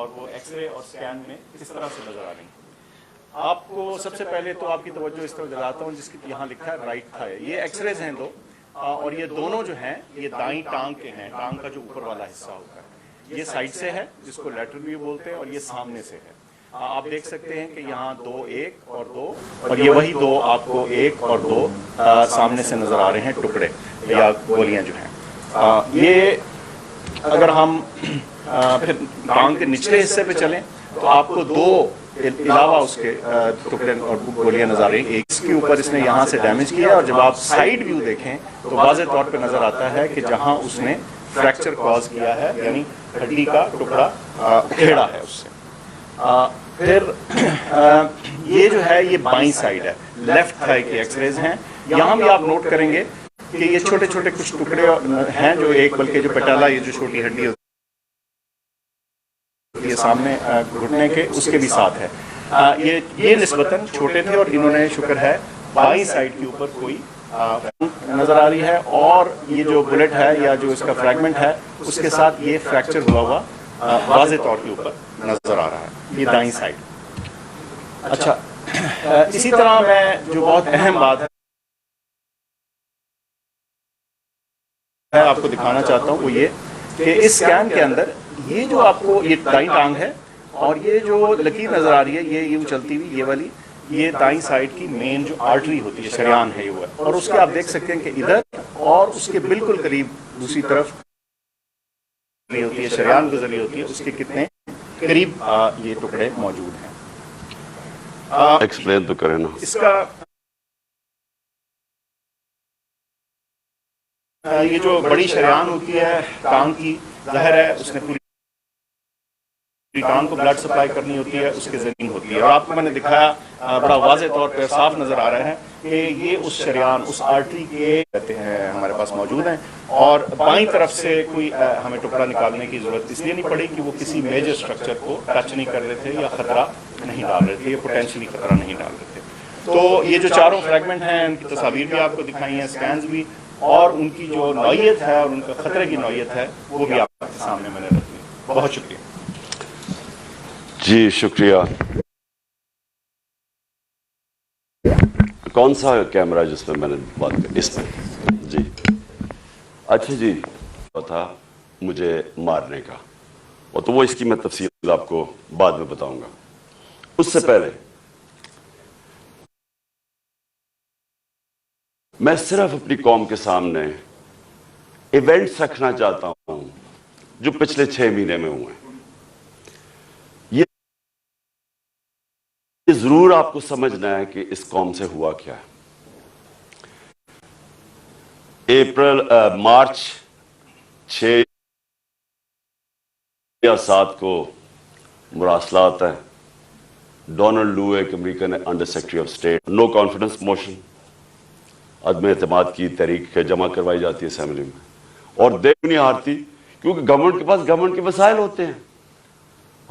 اور وہ X ray اور سکین میں کس طرح سے نظر آ رہی ہیں. آپ کو سب سے پہلے تو آپ کی توجہ اس طرف دلاتا ہوں جس کی یہاں لکھا ہے رائٹ تھائی. یہ ایکس ریز ہیں دو اور یہ دونوں جو ہیں یہ دائیں ٹانگ کے ہیں, ٹانگ کا جو اوپر والا حصہ ہوتا ہے. یہ سائڈ سے ہے جس کو لیٹرل ویو بولتے ہیں, اور یہ سامنے سے ہے. آپ دیکھ سکتے ہیں کہ یہاں 2 1 اور 2 اور یہ وہی 2 آپ کو 1 اور 2 سامنے سے نظر آ رہے ہیں ٹکڑے یا گولیاں جو ہیں. یہ اگر ہم پھر ٹانگ کے نچلے حصے پہ چلیں تو آپ کو 2 علاوہ اس کے ٹکڑے اور گولیاں نظر آ رہی ہیں. ایک اس کے اوپر اس نے یہاں سے ڈیمیج کیا, اور جب آپ سائیڈ ویو دیکھیں تو واضح طور پہ نظر آتا ہے کہ جہاں اس نے فریکچر کاز کیا ہے, یعنی ہڈی کا ٹکڑا اکھیڑا ہے اس سے. پھر یہ جو ہے یہ بائیں سائیڈ ہے, لیفٹ تھائی کے ایکس ریز ہیں. یہاں بھی آپ نوٹ کریں گے کہ یہ چھوٹے چھوٹے کچھ ٹکڑے ہیں جو ایک, بلکہ جو پیٹالا یہ جو چھوٹی ہڈی ہوتی یہ سامنے گھٹنے کے اس کے بھی ساتھ ہے. یہ نسبتاً چھوٹے تھے اور انہوں نے شکر ہے بائیں سائیڈ کے اوپر کوئی نظر آ رہی ہے, اور یہ جو بلٹ ہے یا جو اس کا فریگمنٹ ہے اس کے ساتھ یہ فریکچر ہوا ہوا واضح طور کے اوپر نظر آ رہا ہے. یہ دائیں سائیڈ. اچھا, اسی طرح میں جو بہت اہم بات ہے آپ کو دکھانا چاہتا ہوں وہ یہ کہ اس سکین کے اندر یہ جو آپ کو یہ دائیں ٹانگ ہے اور یہ جو لکیر نظر آ رہی ہے یہ یوں چلتی ہوئی یہ والی, یہ دائیں سائیڈ کی مین جو آرٹری ہوتی ہے, شریان ہے یہ, اور اس کے آپ دیکھ سکتے ہیں کہ ادھر اور اس کے بالکل قریب دوسری طرف ہوتی ہے, شریان گزری ہوتی ہے, اس کے کتنے قریب یہ ٹکڑے موجود ہیں. ایکسپلین تو کریں نا اس کا. یہ جو بڑی شریان ہوتی ہے ٹانگ کی, ظاہر ہے اس نے پوری ٹانگ کو بلڈ سپلائی کرنی ہوتی ہے, اس کے ذریعے ہوتی ہے. اور آپ کو میں نے دکھایا بڑا واضح طور پہ صاف نظر آ رہا ہے کہ یہ اس شریان, اس آرٹری کے کہتے ہیں ہمارے پاس موجود ہیں. اور بائیں طرف سے کوئی ہمیں ٹکڑا نکالنے کی ضرورت اس لیے نہیں پڑی کہ وہ کسی میجر اسٹرکچر کو ٹچ نہیں کر رہے تھے یا خطرہ نہیں ڈال رہے تھے, یا پوٹینشلی خطرہ نہیں ڈال رہے تھے. تو یہ جو چاروں فریگمنٹ ہیں ان کی تصاویر بھی آپ کو دکھائی ہیں, سکینز بھی, اور ان کی جو نوعیت ہے اور ان کا خطرے کی نوعیت ہے وہ بھی آپ کے سامنے میں نے رکھی. بہت شکریہ. جی شکریہ. کون سا کیمرہ جس میں نے بات کی؟ اس میں. جی اچھا جی, تھا مجھے مارنے کا, اور تو وہ اس کی میں تفصیل آپ کو بعد میں بتاؤں گا. اس سے پہلے میں صرف اپنی قوم کے سامنے ایونٹس رکھنا چاہتا ہوں جو پچھلے 6 مہینے میں ہوئے. یہ ضرور آپ کو سمجھنا ہے کہ اس قوم سے ہوا کیا ہے. مارچ 6 یا 7 کو مراسلات ہیں. ڈونلڈ لو ایک American under secretary of state, no confidence motion, عدم اعتماد کی تحریک جمع کروائی جاتی ہے اسمبلی میں, اور دیکھ نہیں ہارتی کیونکہ گورنمنٹ کے پاس گورنمنٹ کے وسائل ہوتے ہیں.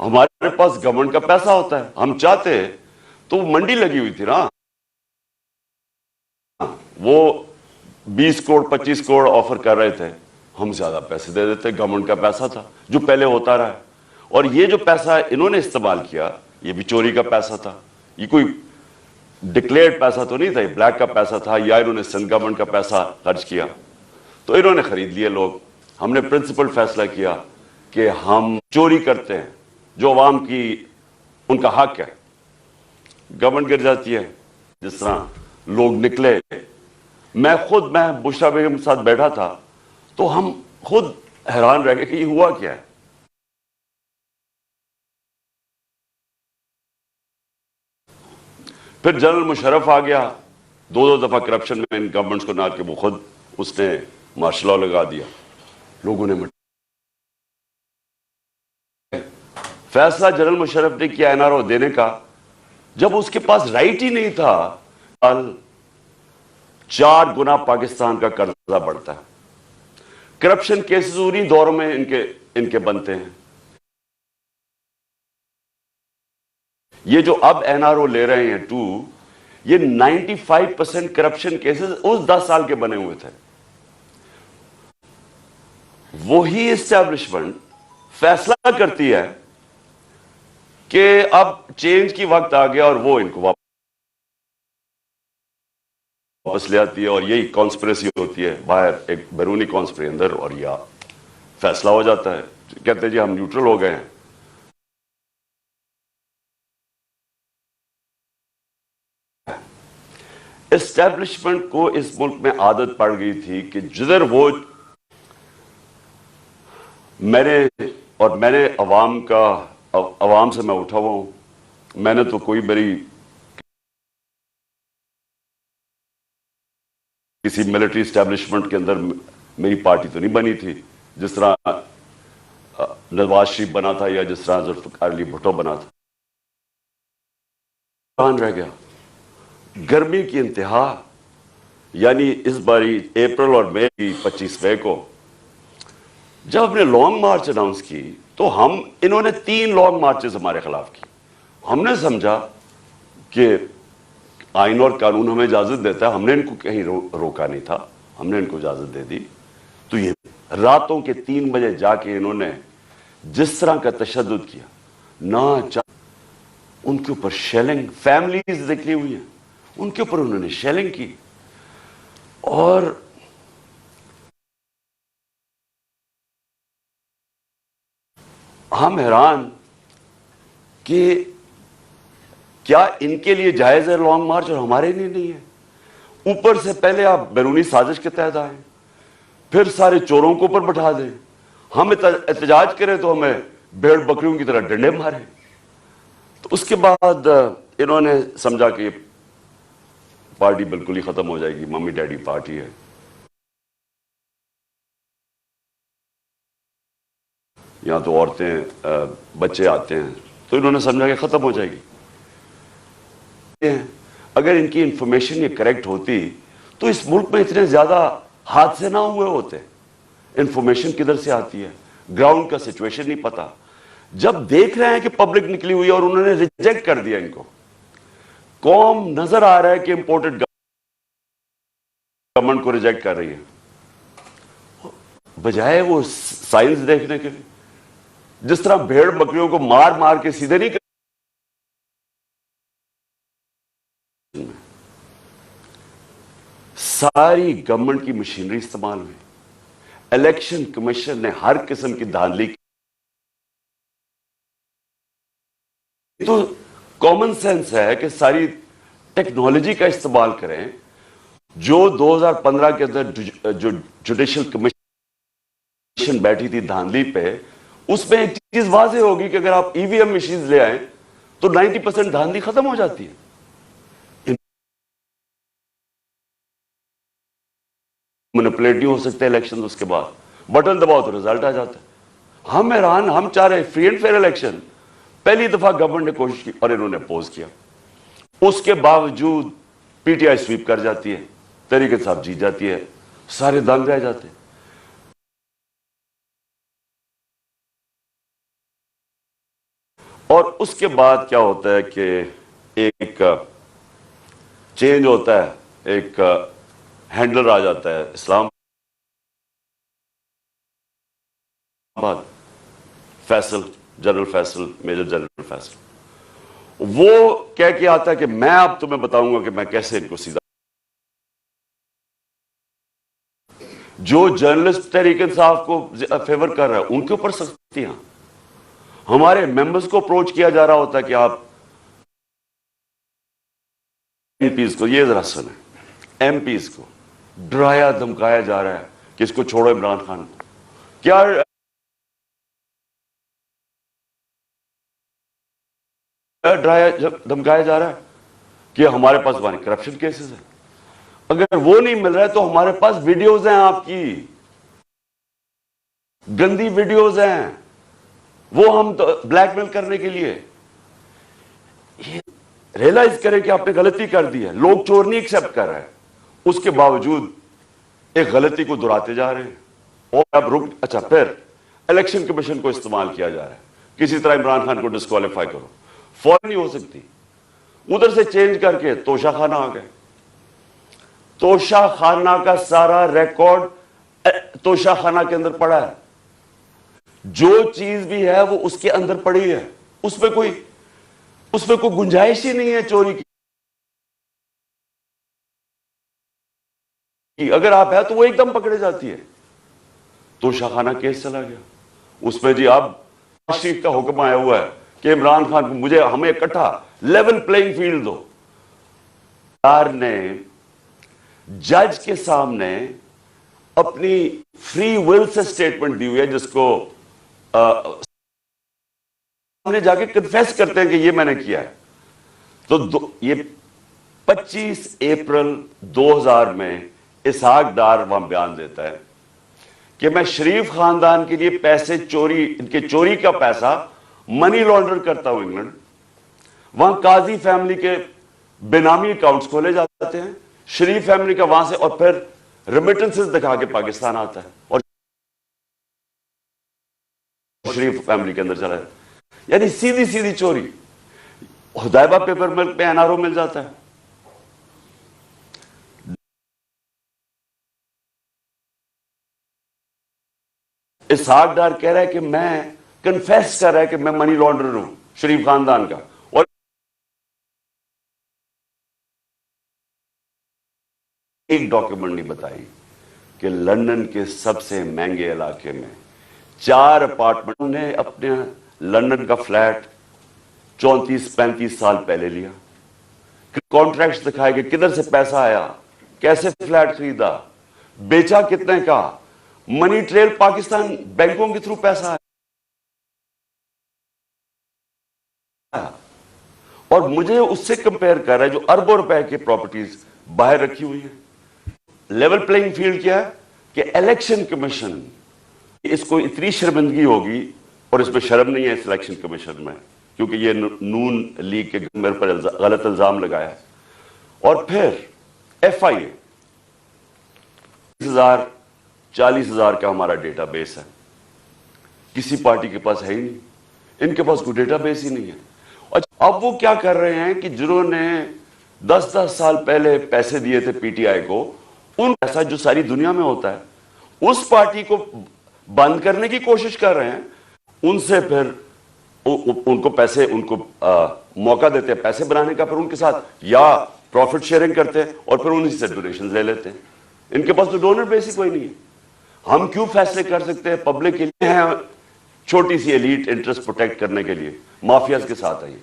ہمارے پاس گورنمنٹ کا پیسہ ہوتا ہے. ہم چاہتے تو وہ منڈی لگی ہوئی تھی نا, وہ 20 کروڑ 25 کروڑ آفر کر رہے تھے, ہم زیادہ پیسے دے دیتے. گورنمنٹ کا پیسہ تھا جو پہلے ہوتا رہا, اور یہ جو پیسہ انہوں نے استعمال کیا یہ بھی چوری کا پیسہ تھا. یہ کوئی ڈکلیئرڈ پیسہ تو نہیں تھا, یہ بلیک کا پیسہ تھا, یا انہوں نے سندھ گورنمنٹ کا پیسہ خرچ کیا تو انہوں نے خرید لیے لوگ. ہم نے پرنسپل فیصلہ کیا کہ ہم چوری کرتے ہیں جو عوام کی ان کا حق ہے. گورنمنٹ گر جاتی ہے. جس طرح لوگ نکلے, میں بشرا بیگم کے ساتھ بیٹھا تھا تو ہم خود حیران رہ گئے کہ یہ ہوا کیا ہے. پھر جنرل مشرف آ گیا, 2 دفعہ کرپشن میں ان گورنمنٹس کو نہ کہ وہ خود اس نے مارشل لا لگا دیا. لوگوں نے فیصلہ جنرل مشرف نے کیا NRO دینے کا, جب اس کے پاس رائٹ ہی نہیں تھا. 4 گنا پاکستان کا قرضہ بڑھتا ہے. کرپشن کیسز انہی دوروں میں ان کے بنتے ہیں. یہ جو اب NRO لے رہے ہیں 2, یہ 95% کرپشن کیسز اس 10 سال کے بنے ہوئے تھے. وہی اسٹیبلشمنٹ فیصلہ کرتی ہے کہ اب چینج کی وقت آ گیا اور وہ ان کو واپس لے آتی ہے، اور یہی کانسپریسی ہوتی ہے باہر، ایک بیرونی کانسپری اندر، اور یا فیصلہ ہو جاتا ہے، کہتے ہیں جی ہم نیوٹرل ہو گئے ہیں. اسٹیبلشمنٹ کو اس ملک میں عادت پڑ گئی تھی کہ جدھر وہ میں نے عوام سے میں اٹھا ہوا ہوں. میں نے تو کوئی کسی ملٹری اسٹیبلشمنٹ کے اندر میری پارٹی تو نہیں بنی تھی، جس طرح نواز شریف بنا تھا یا جس طرح ذوالفقار علی بھٹو بنا تھا. رہ گیا گرمی کی انتہا. یعنی اس باری اپریل اور مئی کی 25 مئی کو جب ہم نے لانگ مارچ اناؤنس کی تو انہوں نے 3 لانگ مارچز ہمارے خلاف کی. ہم نے سمجھا کہ آئین اور قانون ہمیں اجازت دیتا ہے، ہم نے ان کو کہیں روکا نہیں تھا، ہم نے ان کو اجازت دے دی. تو یہ راتوں کے 3 بجے جا کے انہوں نے جس طرح کا تشدد کیا، ان کے اوپر شیلنگ، فیملیز نکلی ہوئی ہیں، ان کے اوپر انہوں نے شیلنگ کی. اور ہم حیران کہ کیا ان کے لیے جائز ہے لانگ مارچ اور ہمارے لیے نہیں ہے. اوپر سے پہلے آپ بیرونی سازش کے تحت آئیں، پھر سارے چوروں کو اوپر بٹھا دیں، ہم احتجاج کریں تو ہمیں بھیڑ بکریوں کی طرح ڈنڈے ماریں. تو اس کے بعد انہوں نے سمجھا کہ پارٹی بالکل ہی ختم ہو جائے گی، ممی ڈیڈی پارٹی ہے. یہاں تو عورتیں بچے آتے ہیں، تو انہوں نے سمجھا کہ ختم ہو جائے گی. اگر ان کی انفارمیشن یہ کریکٹ ہوتی تو اس ملک میں اتنے زیادہ حادثے نہ ہوئے ہوتے. انفارمیشن کدھر سے آتی ہے، گراؤنڈ کا سچویشن نہیں پتا. جب دیکھ رہے ہیں کہ پبلک نکلی ہوئی ہے اور انہوں نے ریجیکٹ کر دیا ان کو، قوم نظر آ رہا ہے کہ امپورٹڈ گورنمنٹ کو ریجیکٹ کر رہی ہے، بجائے وہ سائنس دیکھنے کے لیے. جس طرح بھیڑ بکریوں کو مار مار کے سیدھے نہیں ساری گورنمنٹ کی مشینری استعمال ہوئی. الیکشن کمیشن نے ہر قسم کی دھاندلی کی. تو کامن سینس ہے کہ ساری ٹیکنالوجی کا استعمال کریں. جو 2015 کے اندر جو جوڈیشل کمیشن بیٹھی تھی دھاندلی پہ، اس میں ایک چیز واضح ہوگی کہ اگر آپ ای وی ایم مشینز لے آئیں تو 90% دھاندلی ختم ہو جاتی ہے. مینپولیٹ نہیں ہو سکتے الیکشن، اس کے بعد بٹن دباؤ تو رزلٹ آ جاتا ہے. ہم حیران، ہم چاہ رہے فری اینڈ فیئر الیکشن. پہلی دفعہ گورنمنٹ نے کوشش کی اور انہوں نے اپوز کیا. اس کے باوجود پی ٹی آئی سویپ کر جاتی ہے، تحریک انصاف جیت جاتی ہے، سارے دنگ رہ جاتے ہیں. اور اس کے بعد کیا ہوتا ہے کہ ایک چینج ہوتا ہے، ایک ہینڈلر آ جاتا ہے Islamabad, Faisal, general Faisal, major general Faisal. وہ کہہ کے آتا ہے کہ میں اب تمہیں بتاؤں گا کہ میں کیسے ان کو سیدھا. جو جرنلسٹ تحریک انصاف کو فیور کر رہا ہے ان کے اوپر سختیاں. ہمارے ممبرز کو اپروچ کیا جا رہا ہوتا ہے کہ آپ ایم پیز کو، یہ ذرا سنیں، ایم پیز کو ڈرایا دھمکایا جا رہا ہے کہ اس کو چھوڑو عمران خان کو. کیا ڈرایا دھمکایا جا رہا ہے کہ ہمارے پاس کرپشن کیسز ہیں. اگر وہ نہیں مل رہا ہے تو ہمارے پاس ویڈیوز ہیں، آپ کی گندی ویڈیوز ہیں، وہ ہم بلیک میل کرنے کے لیے. ریئلائز کریں کہ آپ نے غلطی کر دی ہے. لوگ چور نہیں ایکسپٹ کر رہے ہیں، اس کے باوجود ایک غلطی کو دہراتے جا رہے ہیں. اور اب اچھا، پھر الیکشن کمیشن کو استعمال کیا جا رہا ہے. کسی طرح عمران خان کو ڈسکوالیفائی کرو، فوراً نہیں ہو سکتی. ادھر سے چینج کر کے توشہ خانہ آ گئے. توشہ خانہ کا سارا ریکارڈ توشہ خانہ کے اندر پڑا ہے. جو چیز بھی ہے وہ اس کے اندر پڑی ہے. اس میں کوئی اس میں کوئی گنجائش ہی نہیں ہے چوری کی. اگر آپ ہے تو وہ ایک دم پکڑے جاتی ہے. تو شاہانہ کیس چلا گیا اس میں. جی اب شریف کا حکم آیا ہوا ہے کہ عمران خان کو ہمیں اکٹھا لیول پلینگ فیلڈ دو. نے جج کے سامنے اپنی فری ول سے سٹیٹمنٹ دی ہوئی ہے جس کو سامنے جا کے کنفیس کرتے ہیں کہ یہ میں نے کیا ہے. تو یہ 25 اپریل 2000 میں اسحاق ڈار وہاں بیان دیتا ہے کہ میں شریف خاندان کے لیے پیسے چوری، ان کے چوری کا پیسہ منی لانڈر کرتا ہوں انگلینڈ. وہاں قاضی فیملی کے بینامی اکاؤنٹس کھولے جاتے ہیں، شریف فیملی کا وہاں سے، اور پھر ریمیٹنسز دکھا کے پاکستان آتا ہے اور شریف فیملی کے اندر چلا جاتا ہے. یعنی سیدھی سیدھی چوری. حدیبہ پیپر ملک میں NRO مل جاتا ہے. اسحاق ڈار کہہ رہا ہے کہ میں کنفیس کر رہا ہے کہ میں منی لانڈرر ہوں شریف خاندان کا. اور ایک ڈاکیومنٹ نہیں بتائی کہ لندن کے سب سے مہنگے علاقے میں 4 اپارٹمنٹ نے اپنے لندن کا فلیٹ 34-35 سال پہلے لیا. کانٹریکٹس دکھائے کہ کدھر سے پیسہ آیا، کیسے فلیٹ خریدا، بیچا کتنے کا. منی ٹریل پاکستان بینکوں کے تھرو پیسہ آیا. اور مجھے اس سے کمپیئر کر رہا ہے جو اربوں روپے کی پراپرٹیز باہر رکھی ہوئی ہیں. لیول پلینگ فیلڈ کیا ہے کہ الیکشن کمیشن، اس کو اتنی شرمندگی ہوگی، اور اس میں شرم نہیں ہے اس الیکشن کمیشن میں، کیونکہ یہ نون لیگ کے میرے پر غلط الزام لگایا ہے. اور پھر FIA 40,000 کا ہمارا ڈیٹا بیس ہے. کسی پارٹی کے پاس ہے ہی نہیں، ان کے پاس کوئی ڈیٹا بیس ہی نہیں ہے. اب وہ کیا کر رہے ہیں کہ جنہوں نے 10 سال پہلے پیسے دیے تھے PTI کو، ان پیسہ جو ساری دنیا میں ہوتا ہے اس پارٹی کو بند کرنے کی کوشش کر رہے ہیں. ان سے پھر ان کو پیسے، ان کو موقع دیتے ہیں پیسے بنانے کا، پھر ان کے ساتھ یا پروفٹ شیئرنگ کرتے ہیں اور پھر انہیں سے ڈونیشن لے لیتے ہیں. ان کے پاس تو ڈونر بیس ہی کوئی نہیں ہے. ہم کیوں فیصلے کر سکتے ہیں پبلک کے لیے؟ ہیں چھوٹی سی ایلیٹ انٹرسٹ پروٹیکٹ کرنے کے لیے مافیاز کے ساتھ آئی.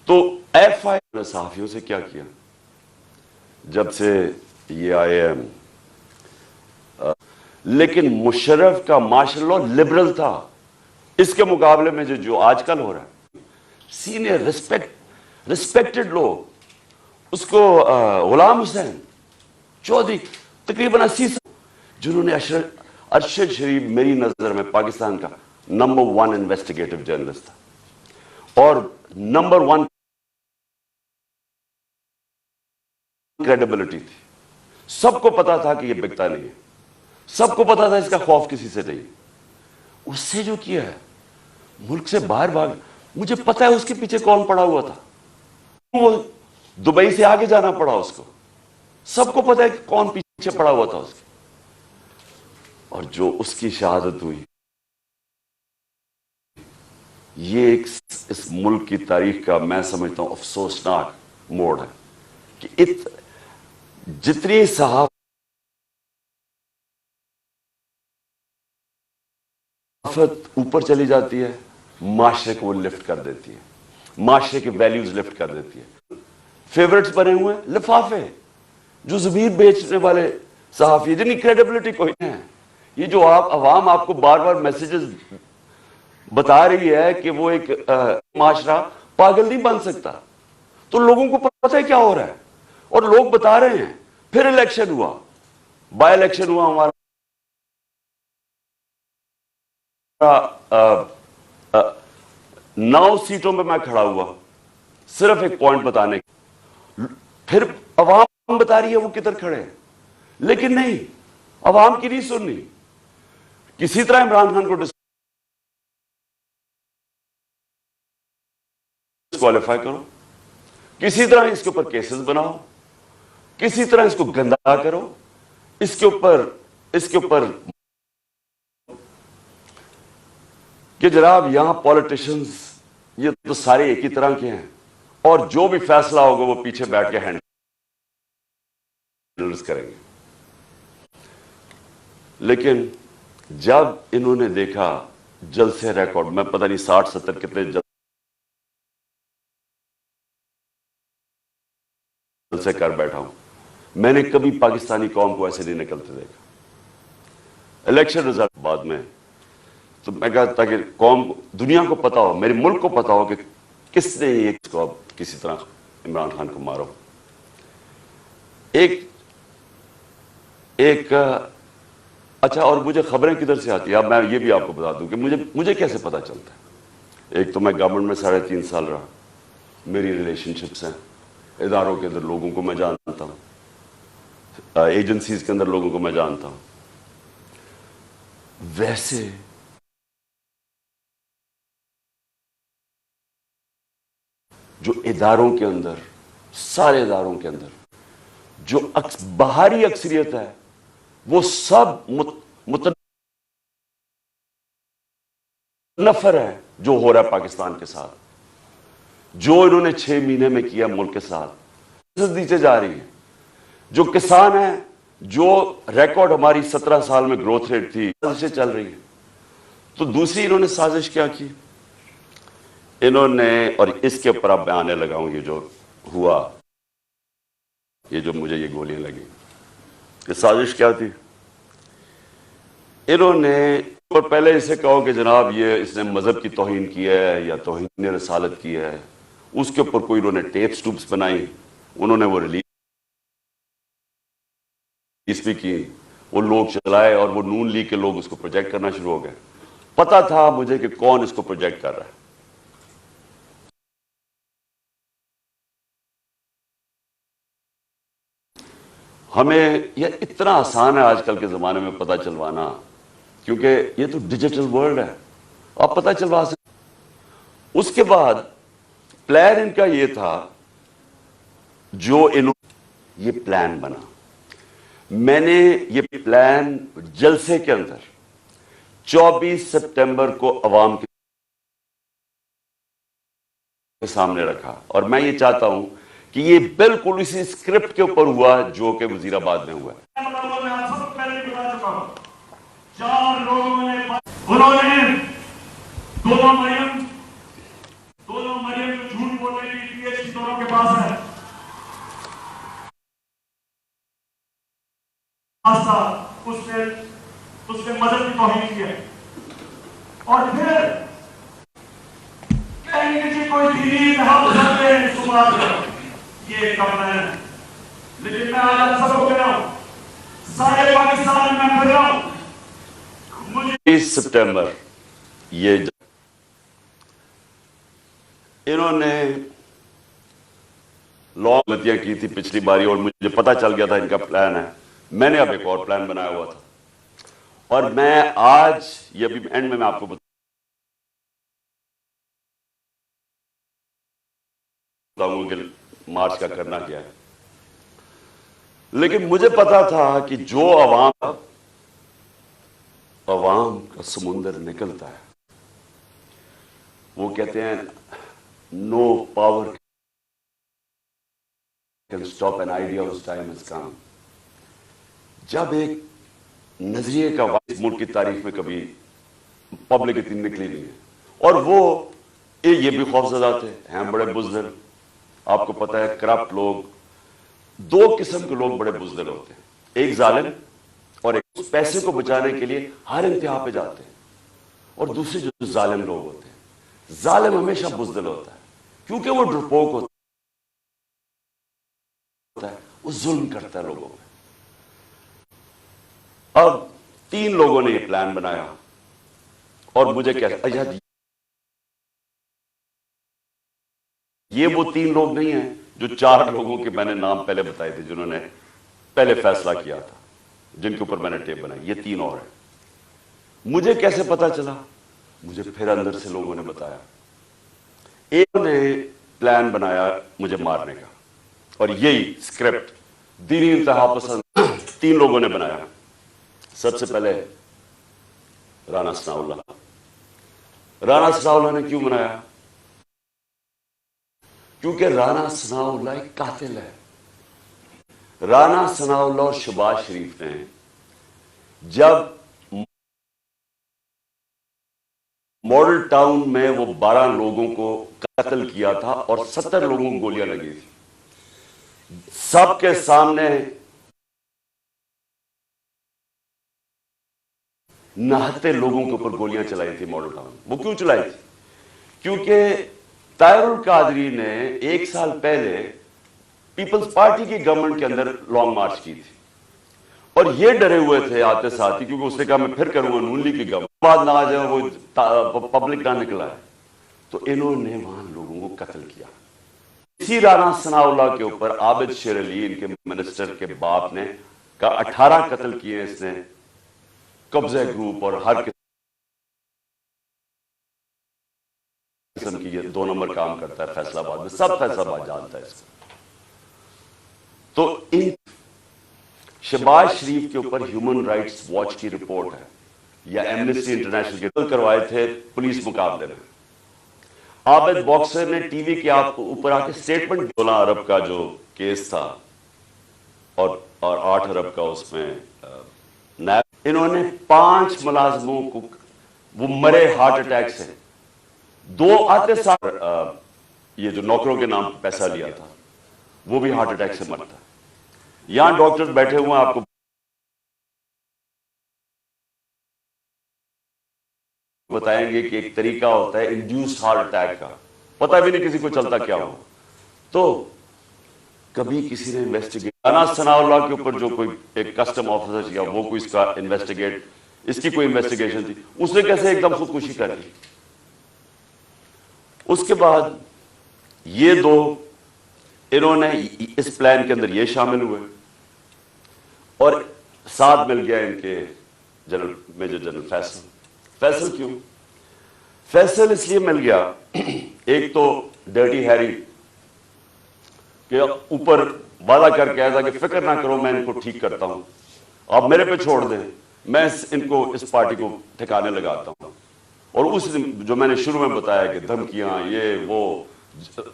تو FI نے صحافیوں سے کیا کیا جب سے یہ آئے ہیں، لیکن مشرف کا مارشل لا لبرل تھا. اس کے مقابلے میں جو آج کل ہو رہا ہے، سینئر ریسپیکٹڈ لوگ، اس کو غلام حسین چودھری تقریباً 80 سال، جنہوں نے ارشد شریف میری نظر میں پاکستان کا نمبر 1 انویسٹیگیٹو جرنلسٹ تھا اور نمبر 1 کریڈیبلٹی تھی. سب کو پتا تھا کہ یہ بکتا نہیں ہے، سب کو پتا تھا اس کا خوف کسی سے نہیں. اس سے جو کیا ہے ملک سے باہر بھاگ، مجھے پتا ہے اس کے پیچھے کون پڑا ہوا تھا. وہ دبئی سے آگے جانا پڑا اس کو، سب کو پتا ہے کہ کون پیچھے پڑا ہوا تھا اس کے. اور جو اس کی شہادت ہوئی، یہ ایک اس ملک کی تاریخ کا میں سمجھتا ہوں افسوسناک موڑ ہے کہ جتنی صحافت اوپر چلی جاتی ہے، معاشرے کو وہ لفٹ کر دیتی ہے، معاشرے کے ویلیوز لفٹ کر دیتی ہے. فیورٹس بنے ہوئے ہیں لفافے، جو زمین بیچنے والے صحافی جن کی کریڈیبلٹی کوئی نہیں ہے. یہ جو عوام آپ کو بار بار میسیجز بتا رہی ہے کہ وہ ایک معاشرہ پاگل نہیں بن سکتا، تو لوگوں کو پتہ ہے کیا ہو رہا ہے اور لوگ بتا رہے ہیں. پھر الیکشن ہوا، بائی الیکشن ہوا ہمارا، 9 سیٹوں پہ میں کھڑا ہوا صرف ایک پوائنٹ بتانے. پھر عوام بتا رہی ہے وہ کدھر کھڑے ہیں، لیکن نہیں، عوام کی نہیں سننی. کسی طرح عمران خان کو ڈسکوالیفائی کرو، کسی طرح اس کے اوپر کیسز بناؤ، کسی طرح اس کو گندا کرو، اس کے اوپر کہ جناب یہاں پولیٹیشنز یہ تو سارے ایک ہی طرح کے ہیں. اور جو بھی فیصلہ ہوگا وہ پیچھے بیٹھ کے ہینڈلز کریں گے. لیکن جب انہوں نے دیکھا جلسے ریکارڈ، میں پتہ نہیں 60-70 کتنے جلسے کر بیٹھا ہوں، میں نے کبھی پاکستانی قوم کو ایسے نہیں نکلتے دیکھا. الیکشن رزلٹ بعد میں تو میں کہا تاکہ قوم دنیا کو پتا ہو، میرے ملک کو پتا ہو کہ کس نے یہ کو اب کسی طرح عمران خان کو مارو. ایک اچھا، اور مجھے خبریں کدھر سے آتی ہیں اب میں یہ بھی آپ کو بتا دوں کہ مجھے کیسے پتا چلتا ہے. ایک تو میں گورنمنٹ میں 3.5 سال رہا، میری ریلیشن شپس ہیں، اداروں کے اندر لوگوں کو میں جانتا ہوں، ایجنسیز کے اندر لوگوں کو میں جانتا ہوں. ویسے جو اداروں کے اندر، سارے اداروں کے اندر جو باہری اکثریت ہے وہ سب متنفر ہے جو ہو رہا ہے پاکستان کے ساتھ، جو انہوں نے 6 مہینے میں کیا ملک کے ساتھ. نیچے جا رہی ہے. جو کسان ہیں، جو ریکارڈ ہماری 17 سال میں گروتھ ریٹ تھی، سازشیں چل رہی ہیں. تو دوسری انہوں نے سازش کیا کی، انہوں نے، اور اس کے اوپر اب میں آنے لگا ہوں، یہ جو ہوا، یہ جو مجھے یہ گولیاں لگی، یہ سازش کیا تھی. انہوں نے اور پہلے اسے کہو کہ جناب یہ اس نے مذہب کی توہین کی ہے یا توہین رسالت کی ہے، اس کے اوپر کوئی انہوں نے ٹیپس ٹوپس بنائی، انہوں نے وہ ریلیز بھی کی، وہ لوگ چلائے اور وہ نون لیگ کے لوگ اس کو پروجیکٹ کرنا شروع ہو گئے. پتا تھا مجھے کہ کون اس کو پروجیکٹ کر رہا ہے. ہمیں یہ اتنا آسان ہے آج کل کے زمانے میں پتہ چلوانا، کیونکہ یہ تو ڈیجیٹل ورلڈ ہے، آپ پتہ چلوا سکتے. اس کے بعد پلان ان کا یہ تھا، جو یہ پلان بنا، میں نے یہ پلان جلسے کے اندر 24 سپٹمبر کو عوام کے سامنے رکھا، اور میں یہ چاہتا ہوں کہ یہ بالکل اسی اسکرپٹ کے اوپر ہوا جو کہ وزیر آباد میں ہوا ہے. 4 لوگوں نے انہوں نے دونوں مریم جو جھوٹ بولنے کی PhD دونوں کے پاس ہے، اس نے مذہب کی توہین کی ہے. اور پھر کہیں گے کہ کوئی دینی اتحاد کرتے ہیں سماج کا، یہ کرنا ہے. لیکن میں آج سب کو کہہ رہا ہوں، سارے پاکستان میں پھر رہا ہوں، 20 سپٹمبر یہ انہوں نے غلطیاں کی تھی پچھلی باری، اور مجھے پتا چل گیا تھا ان کا پلان ہے. میں نے اب ایک اور پلان بنایا ہوا تھا، اور میں آج یہ بھی اینڈ میں آپ کو بتاؤں گا کہ مارچ کا کرنا کیا ہے. لیکن مجھے پتا تھا کہ جو عوام کا سمندر نکلتا ہے، وہ کہتے ہیں no power can stop an idea whose time has come. جب ایک نظریے کا واحد ملک کی تاریخ میں کبھی پبلک اتنی نکلی نہیں ہے، اور وہ یہ بھی خوفزدہ تھے، ہیں بڑے بزدل. آپ کو پتا ہے کرپٹ لوگ، 2 قسم کے لوگ بڑے بزدل ہوتے ہیں، ایک ظالم اور ایک پیسے کو بچانے کے لیے ہر انتہا پہ جاتے ہیں، اور دوسرے جو ظالم لوگ ہوتے ہیں. ظالم ہمیشہ بزدل ہوتا ہے کیونکہ وہ ڈرپوک ہوتا ہے، وہ ظلم کرتا ہے لوگوں پہ. اب 3 لوگوں نے یہ پلان بنایا، اور مجھے کیا یہ وہ 3 لوگ نہیں ہیں جو 4 لوگوں کے میں نے نام پہلے بتائے تھے، جنہوں نے پہلے فیصلہ کیا تھا، جن کے اوپر میں نے ٹیپ بنائی. یہ 3 اور ہیں. مجھے کیسے پتا چلا؟ مجھے پھر اندر سے لوگوں نے بتایا. ایک نے پلان بنایا مجھے مارنے کا، اور یہی اسکرپٹ دینی انتہا پسند 3 لوگوں نے بنایا. سب سے پہلے رانا ثناء اللہ. رانا ثناء اللہ نے کیوں بنایا؟ کیونکہ رانا ثناء اللہ ایک قاتل ہے. رانا ثناء اللہ اور شہباز شریف نے جب ماڈل ٹاؤن میں وہ 12 لوگوں کو قتل کیا تھا اور 70 لوگوں کو گولیاں لگی تھی, سب کے سامنے نہتے لوگوں کے اوپر گولیاں چلائی تھی ماڈل ٹاؤن. وہ کیوں چلائی تھی؟ کیونکہ طاہر القادری نے 1 سال پہلے پیپلز پارٹی کی گورنمنٹ کے اندر لانگ مارچ کی تھی, اور یہ ڈرے ہوئے تھے آتے ساتھ ہی, کیونکہ اس نے کہا میں پھر کروں گا نون لیگ کی گورنمنٹ, بعد نہ آ جائے وہ پبلک نہ نکلا ہے. تو انہوں نے وہاں لوگوں کو قتل کیا. اسی رانا ثناء اللہ کے اوپر عابد شیر علی, ان کے منسٹر کے باپ نے کا 18 قتل کیے اس نے. قبضہ گروپ اور ہر قسم کی یہ 2 نمبر کام کرتا ہے فیصلہ آباد میں, سب فیصلہ آباد جانتا ہے اس کو. تو ان شہباز شریف کے اوپر ہیومن رائٹس واچ کی رپورٹ ہے یا ایمنسٹی انٹرنیشنل کے کروائے تھے پولیس مقابلے میں. عابد باکسر نے ٹی وی کے اوپر آ کے سٹیٹمنٹ 16 ارب کا جو کیس تھا اور 8 ارب کا اس میں انہوں نے 5 ملازموں کو وہ مرے ہارٹ اٹیک سے. 2 آتے سال یہ جو نوکروں کے نام پیسہ لیا تھا وہ بھی ہارٹ اٹیک سے مرتا. یہاں ڈاکٹر بیٹھے ہوئے ہیں آپ کو بتائیں گے کہ ایک طریقہ ہوتا ہے انڈیوس ہارٹ اٹیک کا, پتہ بھی نہیں کسی کو چلتا کیا ہو. تو کبھی کسی نے انویسٹیگیٹ رانا ثناء اللہ کے اوپر جو کوئی ایک کسٹم آفیسر یا وہ کوئی اس کا انویسٹیگیٹ, اس کی کوئی انویسٹیگیشن تھی, اس نے کیسے ایک دم خودکشی کر لی. اس کے بعد یہ 2 انہوں نے اس پلان کے اندر یہ شامل ہوئے, اور ساتھ مل گیا ان کے general major general Faisal. Faisal کیوں؟ فیصل اس لیے مل گیا, ایک تو ڈرٹی ہیری کہ اوپر وعدہ کر کے آیا تھا کہ فکر نہ کرو میں ان کو ٹھیک کرتا ہوں, آپ میرے پہ چھوڑ دیں, میں ان کو اس پارٹی کو ٹھکانے لگاتا ہوں. اور اس جو میں نے شروع میں بتایا کہ دھمکیاں یہ وہ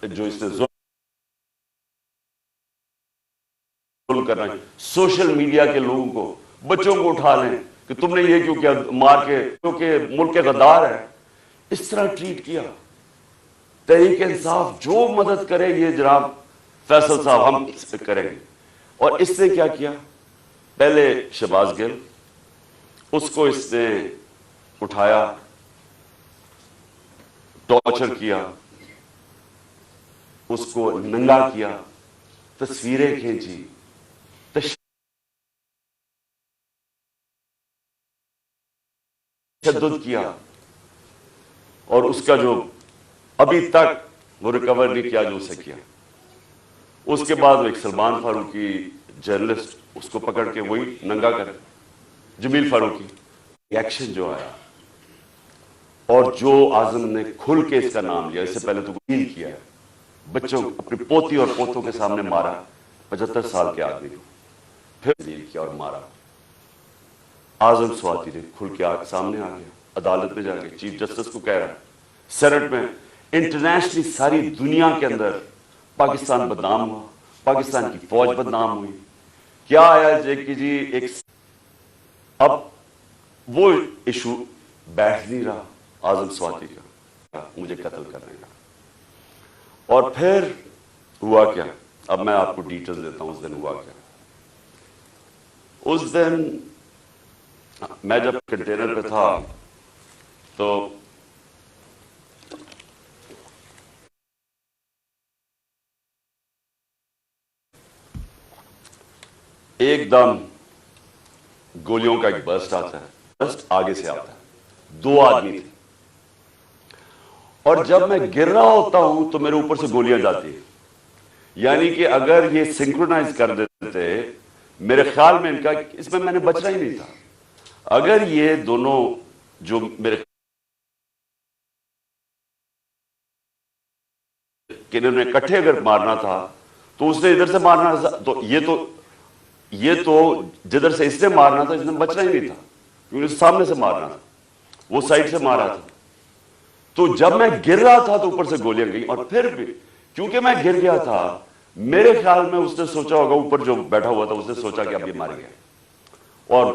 جو اس نے ظلم کرنا ہے, سوشل میڈیا کے لوگوں کو, بچوں کو اٹھا لیں کہ تم نے یہ کیوں کیا مار کے, کیونکہ ملک کے غدار ہے, اس طرح ٹریٹ کیا. تحریک انصاف جو مدد کرے یہ جناب فیصل صاحب ہم کریں گے. اور اس نے کیا کیا, پہلے شہباز گل, اس کو اس نے اٹھایا, ٹارچر کیا, اس کو ننگا کیا, تصویریں کھینچی, تشدد کیا, اور اس کا جو ابھی تک وہ ریکور نہیں کیا جو اسے کیا. اس کے بعد وہ ایک سلمان فاروقی جرنلسٹ, اس کو پکڑ کے وہی ننگا کر, جمیل فاروقی. ایکشن جو آیا اور جو اعظم نے کھل کے اس کا نام لیا, اس سے پہلے تو وکیل کیا ہے, بچوں اپنی پوتی اور پوتوں کے سامنے مارا 75 سال کے آدمی کو, پھر دیر کیا اور مارا. اعظم سواتی نے کھل کے سامنے آ گیا, عدالت میں جا کے چیف جسٹس کو کہہ رہا ہے, سینٹ میں, انٹرنیشنلی ساری دنیا کے اندر پاکستان بدنام ہوا, پاکستان کی فوج بدنام ہوئی. کیا آیا کہ جی ایک اب وہ ایشو بیٹھ نہیں رہا اعظم سواتی کا, مجھے قتل کرنے کا. اور پھر ہوا کیا, اب میں آپ کو ڈیٹیل دیتا ہوں. اس دن ہوا کیا, اس دن میں جب کنٹینر پہ تھا تو ایک دم گولیوں کا ایک برسٹ آتا ہے, برسٹ آگے سے آتا ہے, 2 آدمی تھے, اور جب میں گر رہا ہوتا ہوں تو میرے اوپر سے گولیاں جاتی ہیں. یعنی کہ اگر یہ سنکرونائز کر دیتے, میرے خیال میں ان کا اس میں نے بچنا ہی نہیں تھا. اگر یہ دونوں جو میرے کہ انہوں نے کٹھے اگر مارنا تھا تو اس نے ادھر سے مارنا تھا, تو یہ تو جدھر سے اس نے مارنا تھا اس نے بچنا ہی نہیں تھا, کیونکہ سامنے سے مارنا تھا, وہ سائڈ سے مارا تھا. تو جب میں گر رہا تھا تو اوپر سے گولیاں گئی, اور پھر بھی کیونکہ میں گر گیا تھا، میرے خیال میں اس نے سوچا ہوگا، اوپر جو بیٹھا ہوا تھا اس نے سوچا کہ اب یہ مر گیا، اور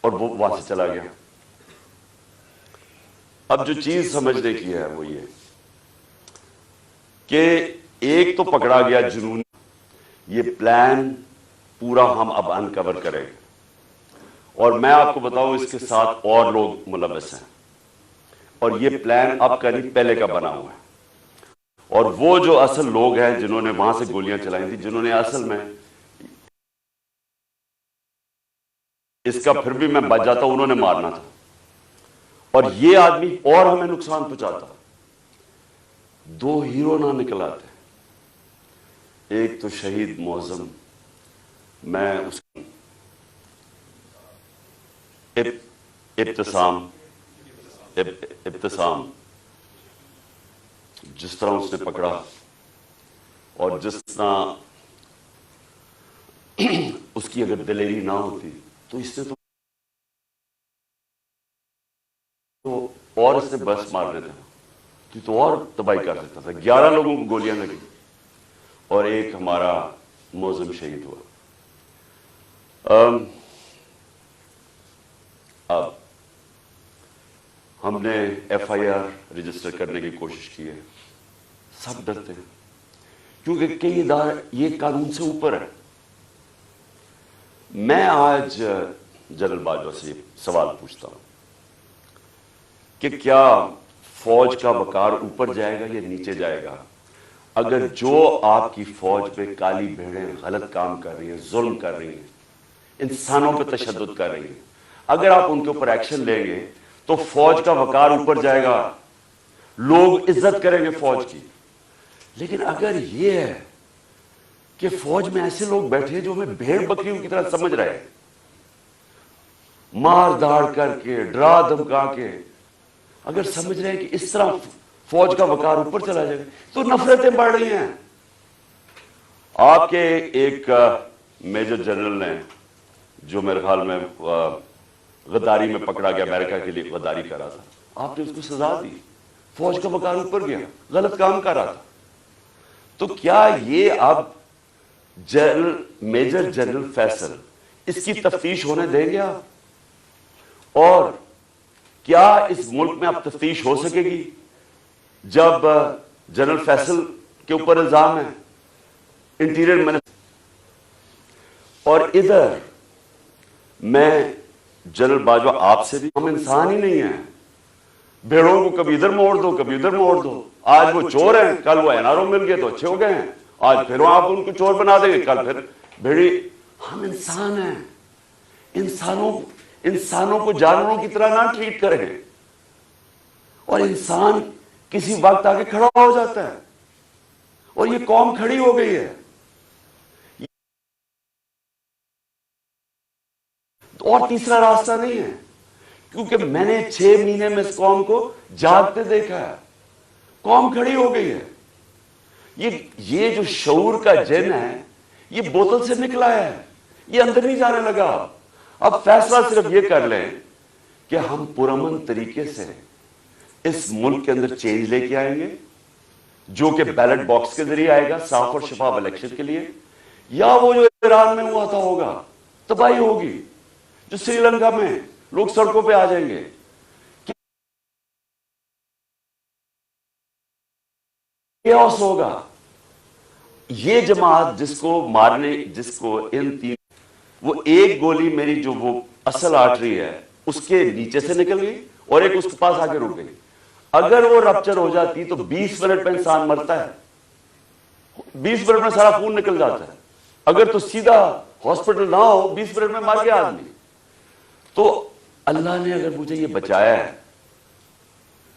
وہ وہاں سے چلا گیا۔ اب جو چیز سمجھنے کی ہے وہ یہ کہ ایک تو پکڑا گیا جنون، یہ پلان پورا ہم اب انکور کریں گے، اور میں آپ کو بتاؤں اس کے ساتھ اور لوگ ملوث ہیں، اور یہ پلان اب کا نہیں پہلے کا بنا ہوا ہے، اور وہ جو اصل لوگ ہیں جنہوں نے وہاں سے گولیاں چلائی تھی، جنہوں نے اصل میں اس کا پھر بھی میں بچ جاتا ہوں، انہوں نے مارنا تھا، اور یہ آدمی اور ہمیں نقصان پہنچاتا۔ دو ہیرو نہ نکل آتے، ایک تو شہید معظم، میں اس ابتسام جس طرح اس نے پکڑا اور جس طرح اس کی اگر دلیری نہ ہوتی تو اس نے تو اور اس نے بس مار دیتا تو اور تباہی کر دیتا تھا۔ 11 لوگوں کو گولیاں لگی اور ایک ہمارا معظم شہید ہوا۔ اب ہم نے ایف آئی آر رجسٹر کرنے کی کوشش کی ہے، سب ڈرتے ہیں کیونکہ کئی ادارے یہ قانون سے اوپر ہے۔ میں آج جنرل باجوہ سے سوال پوچھتا ہوں کہ کیا فوج کا وقار اوپر جائے گا یا نیچے جائے گا اگر جو آپ کی فوج پہ کالی بھیڑیں غلط کام کر رہی ہیں، ظلم کر رہی ہیں، انسانوں پہ تشدد کر رہی ہیں، اگر آپ ان کے اوپر ایکشن لیں گے تو فوج کا وقار اوپر جائے گا، لوگ عزت کریں گے فوج کی۔ لیکن اگر یہ ہے کہ فوج میں ایسے لوگ بیٹھے جو ہمیں بھیڑ بکریوں کی طرح سمجھ رہے ہیں، مار داڑ کر کے، ڈرا دھمکا کے، اگر سمجھ رہے ہیں کہ اس طرح فوج کا وقار اوپر چلا جائے گا تو نفرتیں بڑھ رہی ہیں۔ آپ کے ایک میجر جنرل نے جو میرے خیال میں غداری میں پکڑا گیا، امریکہ کے لیے غداری کر رہا تھا، آپ نے اس کو سزا دی، فوج کا وقار اوپر گیا، غلط کام کر رہا تھا۔ تو کیا یہ اب میجر جنرل فیصل اس کی تفتیش ہونے دیں گے آپ؟ اور کیا اس ملک میں اب تفتیش ہو سکے گی جب جنرل فیصل کے اوپر الزام ہے، انٹیریئر منسٹر، اور ادھر میں جنرل باجوہ آپ سے بھی، ہم انسان ہی نہیں ہیں، بھیڑوں کو کبھی ادھر موڑ دو کبھی ادھر موڑ دو، آج وہ چور ہیں کل وہ NRO مل گئے تو اچھے ہو گئے ہیں، آج پھر آپ ان کو چور بنا دیں گے کل پھر بھیڑی۔ ہم انسان ہیں، انسانوں کو جانوروں کی طرح نہ ٹریٹ کریں، اور انسان کسی وقت آگے کھڑا ہو جاتا ہے، اور یہ قوم کھڑی ہو گئی ہے۔ اور تیسرا راستہ نہیں ہے، کیونکہ میں نے 6 مہینے میں اس قوم کو جاگتے دیکھا ہے، قوم کھڑی ہو گئی ہے۔ یہ جو شعور کا جن ہے یہ بوتل سے نکلا ہے، یہ اندر نہیں جانے لگا۔ اب فیصلہ صرف یہ کر لیں کہ ہم پرامن طریقے سے اس ملک کے اندر چینج لے کے آئیں گے، جو کہ بیلٹ باکس کے ذریعے آئے گا صاف اور شفاف الیکشن کے لیے، یا وہ جو ایران میں ہوا تھا ہوگا، تباہی ہوگی، جو سری لنکا میں لوگ سڑکوں پہ آ جائیں گے، کیوس ہوگا۔ یہ جماعت جس کو مارنے، جس کو ان تین، وہ ایک گولی میری جو وہ اصل آرٹری ہے اس کے نیچے سے نکل گئی اور ایک اس کے پاس آگے رک گئی۔ اگر وہ رپچر ہو جاتی تو 20 منٹ میں انسان مرتا ہے، 20 منٹ میں سارا خون نکل جاتا ہے۔ اگر تو سیدھا ہاسپٹل نہ ہو 20 منٹ میں مر گیا آدمی۔ تو اللہ نے اگر مجھے یہ بچایا ہے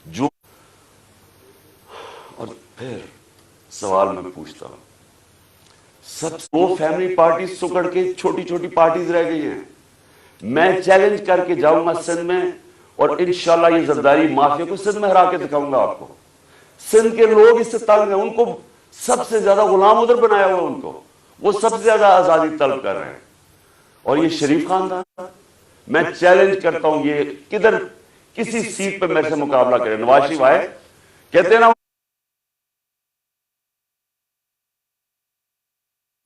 جو، اور پھر سوال میں پوچھتا ہوں، سب وہ فیملی پارٹیز سکڑ کے چھوٹی چھوٹی پارٹیز رہ گئی ہیں۔ میں چیلنج کر کے جاؤں گا سندھ میں، اور انشاءاللہ یہ زرداری مافیا کو سندھ میں ہرا کے دکھاؤں گا آپ کو۔ سندھ کے لوگ اس سے تنگ ہیں، ان کو سب سے زیادہ غلام ادھر بنایا ہوا، ان کو وہ سب سے زیادہ آزادی طلب کر رہے ہیں۔ اور یہ شریف خاندان، میں چیلنج کرتا ہوں، یہ کدھر کسی سیٹ پہ میرے سے مقابلہ کرے۔ نواز شریف آئے، کہتے ہیں نا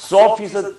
100%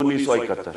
1971।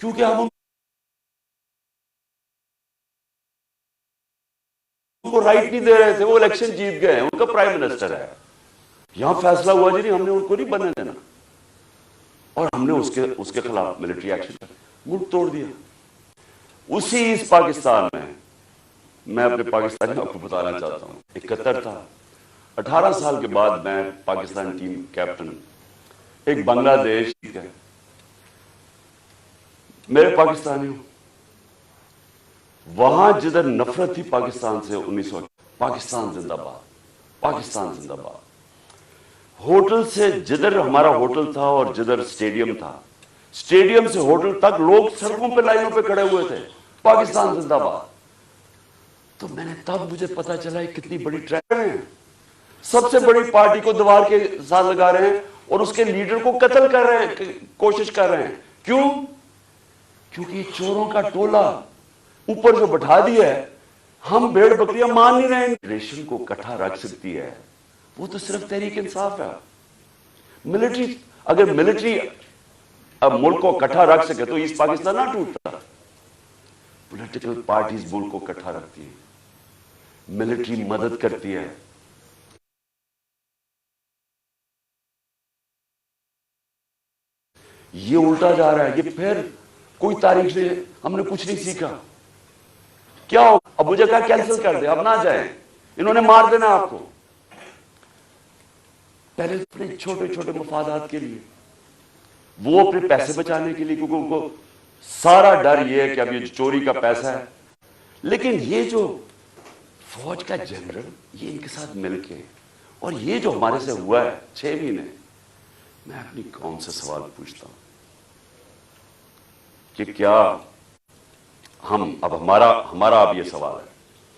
کیونکہ ہم ان کو رائٹ نہیں دے رہے تھے. وہ الیکشن جیت گئے, ان کا پرائم منسٹر ہے. یہاں فیصلہ ہوا جی نہیں, ہم نے ان کو نہیں بننے دینا, اور ہم نے اس کے خلاف ملٹری ایکشن ملک توڑ دیا. اسی اس پاکستان میں اپنے پاکستانیوں کو بتانا چاہتا ہوں, 71 تھا, 18 سال کے بعد میں پاکستان ٹیم کیپٹن, ایک بنگلہ دیش ہے, میرے پاکستانیوں, وہاں جدھر نفرت تھی پاکستان سے 1900, پاکستان زندہ باد, پاکستان زندہ باد. ہوٹل سے جدھر ہمارا ہوٹل تھا اور جدھر سٹیڈیم تھا, سٹیڈیم سے ہوٹل تک لوگ سڑکوں پہ لائنوں پہ کھڑے ہوئے تھے, پاکستان زندہ باد. تو میں نے تب مجھے پتا چلا یہ کتنی بڑی ٹریجڈی ہے. سب سے بڑی پارٹی کو دیوار کے ساتھ لگا رہے ہیں اور اس کے لیڈر کو قتل کر رہے ہیں, کوشش کر رہے ہیں. کیوں؟ کیونکہ چوروں کا ٹولہ اوپر جو بٹھا دیا ہے, ہم بھیڑ بکریاں مان نہیں رہے ہیں. نیشن کو اکٹھا رکھ سکتی ہے وہ تو صرف تحریک انصاف ہے. ملٹری, اگر ملٹری اب ملک کو اکٹھا رکھ سکے تو ایسٹ پاکستان نہ ٹوٹتا. پولیٹیکل پارٹیز ملک کو اکٹھا رکھتی ہیں, ملٹری مدد کرتی ہے. یہ الٹا جا رہا ہے. یہ پھر کوئی تاریخ سے ہم نے کچھ نہیں سیکھا. کیا ہو, اب مجھے کہا کینسل کر دے, اب نہ جائیں, انہوں نے مار دینا آپ کو. پہلے اپنے چھوٹے چھوٹے مفادات کے لیے, وہ اپنے پیسے بچانے کے لیے, کیونکہ ان کو سارا ڈر یہ ہے کہ اب یہ چوری کا پیسہ ہے. لیکن یہ جو فوج کا جنرل, یہ ان کے ساتھ مل کے, اور یہ جو ہمارے سے ہوا ہے 6 مہینے, میں اپنی قوم سے سوال پوچھتا ہوں کہ کیا ہم, اب ہمارا اب یہ سوال ہے,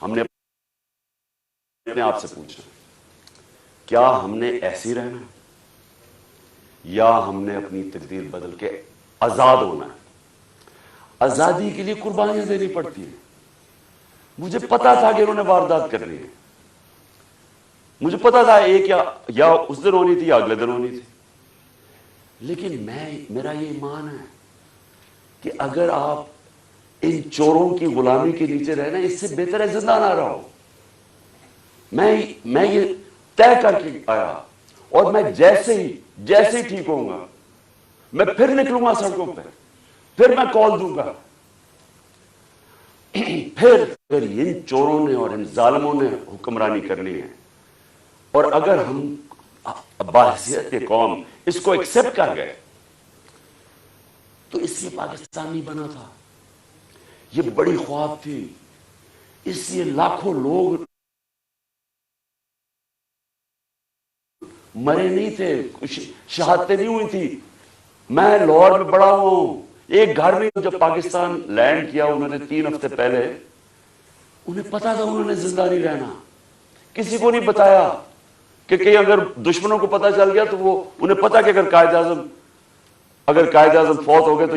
ہم نے اپنے آپ سے پوچھا, کیا ہم نے ایسی رہنا یا ہم نے اپنی تقدیر بدل کے آزاد ہونا ہے؟ آزادی کے لیے قربانیاں دینی پڑتی ہیں. مجھے پتا تھا کہ انہوں نے واردات کرنی ہے, مجھے پتا تھا ایک یا اس دن ہونی تھی یا اگلے دن ہونی تھی. لیکن میرا یہ ایمان ہے کہ اگر آپ ان چوروں کی غلامی کے نیچے رہنا, اس سے بہتر ہے زندہ نہ رہو. میں یہ طے کر کے آیا, اور میں جیسے ہی ٹھیک ہوں گا میں پھر نکلوں گا سڑکوں پہ, پھر میں کال دوں گا. پھر ان چوروں نے اور ان ظالموں نے حکمرانی کرنی ہے, اور اگر ہم باحثیت قوم اس کو ایکسپٹ کر گئے تو اس لیے پاکستان نہیں بنا تھا. یہ بڑی خواب تھی, اس لیے لاکھوں لوگ مرے نہیں تھے, شہادتیں نہیں ہوئی تھی. میں لاہور میں بڑا ہوں, ایک گھر میں جب پاکستان لینڈ کیا انہوں نے 3 ہفتے پہلے, انہیں پتا تھا انہوں نے زندہ نہیں رہنا. کسی کو نہیں بتایا کہ کہیں اگر دشمنوں کو پتا چل گیا تو وہ, انہیں پتا کہ اگر قائد اعظم فوت ہو گئے تو.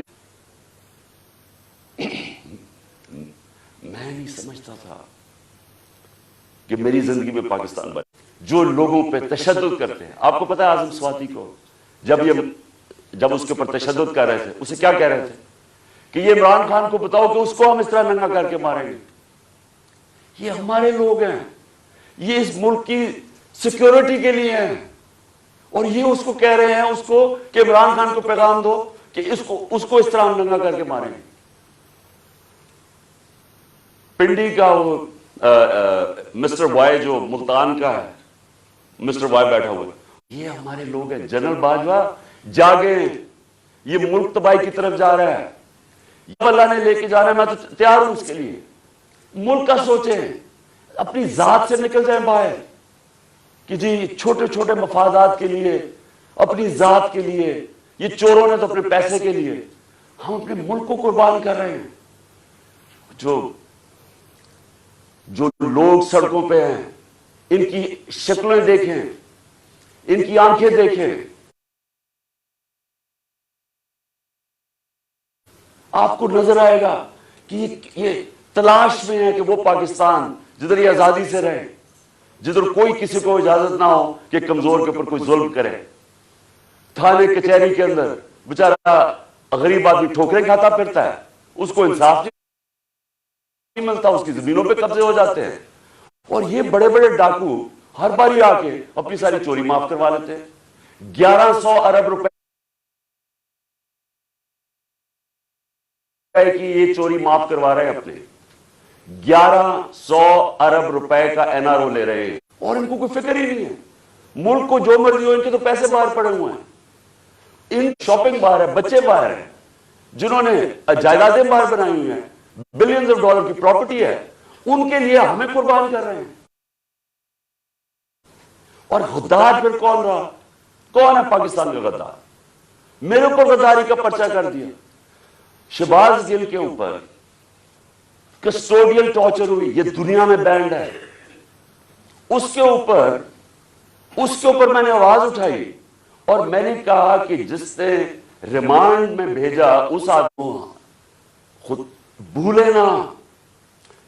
میں نہیں سمجھتا تھا کہ میری زندگی میں پاکستان بنے. جو لوگوں پہ تشدد کرتے ہیں, آپ کو پتا ہے اعظم سواتی کو جب اس کے اوپر تشدد کر رہے تھے, اسے کیا کہہ رہے تھے کہ یہ عمران خان کو بتاؤ کہ اس کو ہم اس طرح ننگا کر کے ماریں گے. یہ ہمارے لوگ ہیں, یہ اس ملک کی سیکیورٹی کے لیے ہیں, اور یہ اس کو کہہ رہے ہیں اس کو کہ عمران خان کو پیغام دو کہ اس کو اس طرح ہم ننگا کر کے ماریں گے. پنڈی کا وہ مسٹر وائی جو ملتان کا ہے, مسٹر وائی بیٹھا ہوا ہے, یہ ہمارے لوگ ہیں. جنرل باجوہ جاگیں, یہ ملک تباہی کی طرف جا رہا ہے, یہ اللہ نے لے کے جا رہا ہے, میں تو تیار ہوں اس کے لیے. ملک کا سوچیں, اپنی ذات سے نکل جائیں باہر کہ جی چھوٹے چھوٹے مفادات کے لیے, اپنی ذات کے لیے, یہ چوروں نے تو اپنے پیسے کے لیے, ہم اپنے ملک کو قربان کر رہے ہیں. جو لوگ سڑکوں پہ ہیں, ان کی شکلیں دیکھیں, ان کی آنکھیں دیکھیں, آپ کو نظر آئے گا کہ یہ تلاش میں ہے کہ وہ پاکستان جدھر یہ آزادی سے رہے, جدھر کوئی کسی کو اجازت نہ ہو کہ کمزور کے اوپر کوئی ظلم کرے. تھانے کچہری کے اندر بیچارہ غریب آدمی ٹھوکریں کھاتا پھرتا ہے, اس کو انصاف نہیں ملتا, اس کی زمینوں پہ قبضے ہو جاتے ہیں. اور یہ بڑے بڑے ڈاکو ہر باری آ کے اپنی ساری چوری معاف کروا لیتے ہیں. 1100 ارب روپے کی یہ چوری معاف کروا رہے ہیں اپنے. 1100 ارب روپے کا این آر او لے رہے ہیں, اور ان کو کوئی فکر ہی نہیں ہے. ملک کو جو مرضی ہو, ان کے تو پیسے باہر پڑے ہوئے ہیں, ان شاپنگ باہر ہے, بچے باہر ہیں, جنہوں نے جائیدادیں باہر بنائی ہوئی ہیں, بلینز آف ڈالر کی پراپرٹی ہے, ان کے لیے ہمیں قربان کر رہے ہیں. اور غدار پھر کون رہا؟ کون ہے پاکستان کا غدار؟ میرے اوپر غداری کا پرچہ کر دیا, شہباز گل کے اوپر کسٹوڈیل ٹارچر ہوئی, یہ دنیا میں بینڈ ہے. اس کے اوپر میں نے آواز اٹھائی اور میں نے کہا کہ جس نے ریمانڈ میں بھیجا اس آدمی خود بھولے نا,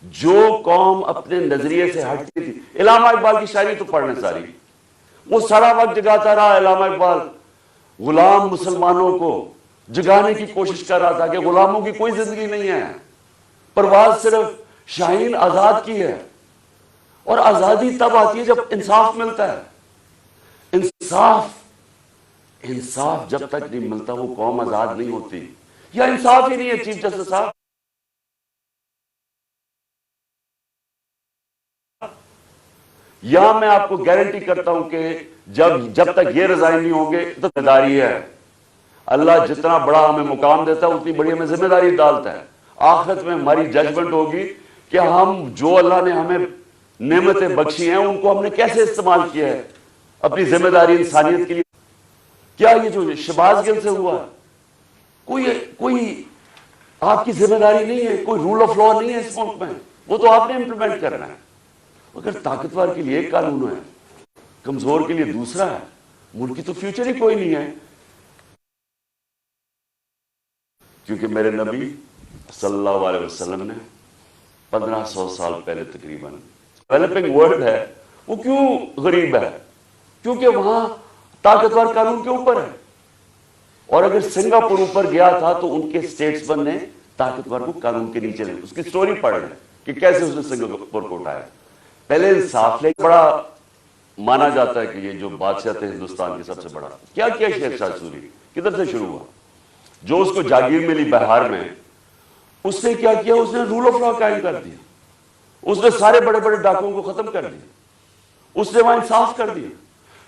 جو قوم اپنے نظریے سے ہٹتی تھی. علامہ اقبال کی شاعری تو پڑھنے ساری, وہ سارا وقت جگاتا رہا. علامہ اقبال غلام مسلمانوں کو جگانے کی کوشش کر رہا تھا کہ غلاموں کی کوئی زندگی نہیں ہے, پرواز صرف شاہین آزاد کی ہے. اور آزادی تب آتی ہے جب انصاف ملتا ہے. انصاف جب تک نہیں ملتا وہ قوم آزاد نہیں ہوتی. یا انصاف ہی نہیں ہے چیف جسٹس صاحب. یا میں آپ کو گارنٹی کرتا ہوں کہ جب تک یہ ریزائن نہیں ہوں گے تو ذمہ داری ہے. اللہ جتنا بڑا ہمیں مقام دیتا ہے اتنی بڑی ہمیں ذمہ داری ڈالتا ہے. آخرت میں ہماری ججمنٹ ہوگی کہ ہم جو اللہ نے ہمیں نعمتیں بخشی ہیں ان کو ہم نے کیسے استعمال کیا ہے اپنی ذمہ داری انسانیت کے لیے. کیا یہ جو شہباز گل سے ہوا کوئی آپ کی ذمہ داری نہیں ہے, کوئی رول آف لا نہیں ہے اس ملک میں, وہ تو آپ نے امپلیمنٹ کرنا ہے. اگر طاقتور کے لیے ایک قانون ہے, کمزور کے لیے دوسرا ہے, ملک کی تو فیوچر ہی کوئی نہیں ہے. کیونکہ میرے نبی صلی اللہ علیہ وسلم نے 1500 سال پہلے تقریباً ڈیولپنگ ورلڈ ہے, وہ کیوں غریب ہے؟ کیونکہ وہاں طاقتور قانون کے اوپر ہے. اور اگر سنگاپور اوپر گیا تھا تو ان کے اسٹیٹس مین نے طاقتور کو قانون کے نیچے لے, اس کی سٹوری پڑھ لیں کہ کیسے اس نے سنگاپور کو اٹھایا. پہلے انصاف لے, بڑا مانا جاتا ہے کہ یہ جو بادشاہ تھے ہندوستان کے سب سے بڑا, کیا کیا شیر شاہ سوری, کدھر سے شروع ہوا؟ جو اس کو جاگیر ملی بہار میں, اس نے کیا کیا؟ اس نے رول آف لا قائم کر دیا. اس نے سارے بڑے بڑے ڈاکوؤں کو ختم کر دیا. اس نے وہاں انصاف کر دیا.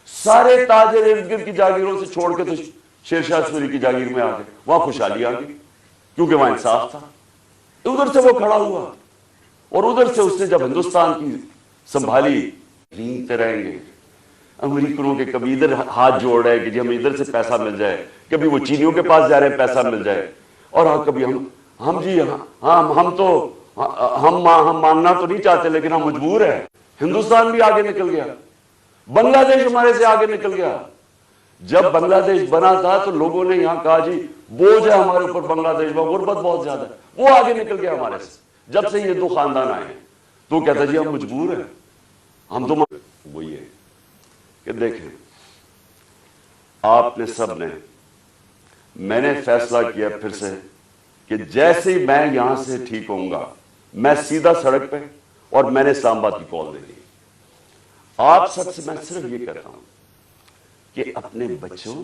سارے تاجر ارد گرد کی جاگیروں سے چھوڑ کے تو شیر شاہ سوری کی جاگیر میں آ گئے. وہاں خوشحالی آ گئی کیونکہ وہاں انصاف تھا. ادھر سے وہ کھڑا ہوا اور ادھر سے اس نے جب ہندوستان کی سنبھالی, رینگتے رہیں گے امریکنوں کے, کبھی ادھر ہاتھ جوڑ رہے کہ جی ہمیں ادھر سے پیسہ مل جائے, کبھی وہ چینیوں کے پاس جا رہے ہیں پیسہ مل جائے, اور ہاں کبھی ہم ماننا تو نہیں چاہتے لیکن ہم مجبور ہیں. ہندوستان بھی آگے نکل گیا, بنگلہ دیش ہمارے سے آگے نکل گیا. جب بنگلہ دیش بنا تھا تو لوگوں نے یہاں کہا جی بوجھ ہے ہمارے اوپر بنگلہ دیش میں, غربت بہت زیادہ ہے. وہ آگے نکل گیا ہمارے سے. جب سے یہ دو خاندان آئے ہیں تو کہتا جی ہم مجبور ہیں, ہم تو وہی ہے کہ دیکھیں آپ نے سب نے, میں نے فیصلہ کیا پھر سے کہ جیسے ہی میں یہاں سے ٹھیک ہوں گا میں سیدھا سڑک پہ, اور میں نے اسلام آباد کی کال دے دی. آپ سب سے میں صرف یہ کہتا ہوں کہ اپنے بچوں,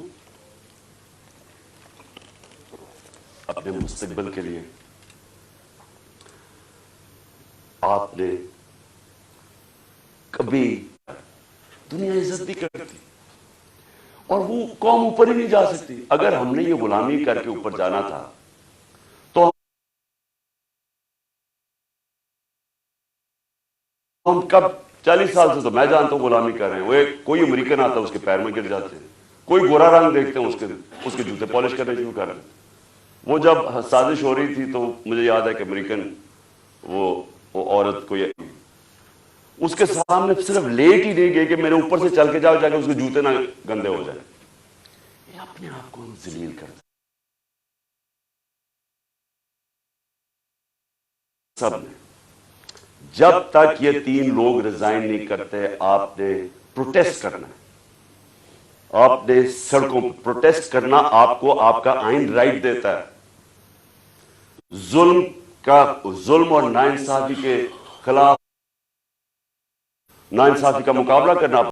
اپنے مستقبل کے لیے آپ نے کبھی, دنیا عزت نہیں کرتی اور وہ قوم اوپر ہی نہیں جا سکتی. اگر ہم نے یہ غلامی کر کے اوپر جانا تھا تو ہم کب 40 سال سے, تو میں جانتا ہوں غلامی کر رہے ہیں. وہ کوئی امریکن آتا ہے اس کے پیر میں گر جاتے ہیں, کوئی گورا رنگ دیکھتے ہیں اس کے جوتے پالش کرنے شروع کر رہے ہیں. وہ جب سازش ہو رہی تھی تو مجھے یاد ہے کہ امریکن وہ عورت کو اس کے سامنے صرف لیٹ ہی نہیں گئے کہ میرے اوپر سے چل کے جاؤ, جا کے اس کے جوتے نہ گندے ہو جائیں. یہ اپنے آپ کو ذلیل کرتے سب نے. جب تک یہ 3 لوگ ریزائن نہیں کرتے آپ نے پروٹیسٹ کرنا ہے. آپ نے سڑکوں پر پروٹیسٹ کرنا آپ کو آپ کا آئین رائٹ دیتا ہے. ظلم اور ناانصافی کے خلاف ناانصافی کا مقابلہ کرنا